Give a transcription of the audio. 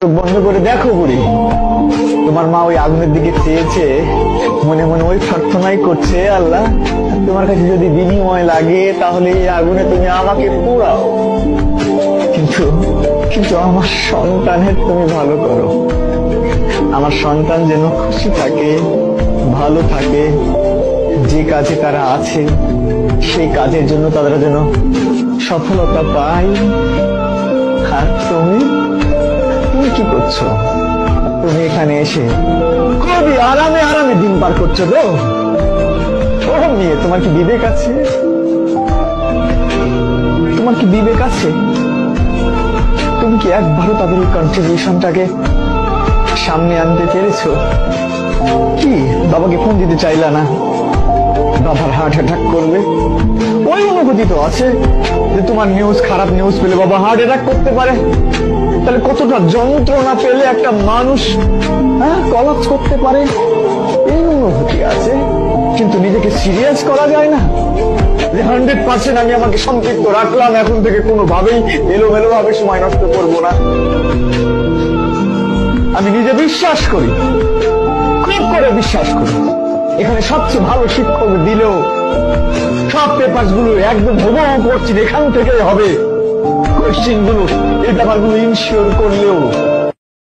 চোখ বন্ধ করে দেখো বুড়ি, তোমার মা ওই আগুনের দিকে চেয়েছে, মনে মনে ওই প্রার্থনাই করছে, আল্লাহ তোমার কাছে যদি বিনিময় লাগে তাহলে এই আগুনে তুমি আমাকে পোড়াও, কিন্তু কিন্তু আমার সন্তানের তুমি ভালো করো। আমার সন্তান যেন খুশি থাকে, ভালো থাকে, যে কাজে তারা আছে সেই কাজের জন্য তারা যেন সফলতা পায়। আর তুমি কি করছো? তুমি এখানে এসে খুবই আরামে আরামে দিন পার করছো তো? ও মেয়ে, তোমার কি বিবেক আছে? তোমার কি বিবেক আছে? তুমি কি একবারও তাদের এই কন্ট্রিবিউশনটাকে সামনে আনতে পেরেছো? কি বাবাকে ফোন দিতে চাইলা না? বাবার হার্ট অ্যাটাক করবে, ওই অনুভূতি তো আছে যে তোমার নিউজ, খারাপ নিউজ পেলে বাবা হার্ট অ্যাটাক করতে পারে। তাহলে কতটা যন্ত্রণা পেলে একটা মানুষ কলাপস করতে পারে, এই অনুভূতি আছে। কিন্তু নিজেকে সিরিয়াস করা যায় না যে 100% আমি আমাকে সম্পৃক্ত রাখলাম, এখন থেকে কোনোভাবেই এলোমেলো ভাবে সময় নষ্ট করবো না। আমি নিজে বিশ্বাস করি, খুব করে বিশ্বাস করি, এখানে সবচেয়ে ভালো শিক্ষক দিলেও সব পেপার গুলো একদম হুবহু পড়ছি, এখান থেকে হবে কোয়েশ্চেন গুলো, এই ব্যাপারগুলো ইনশিওর করলেও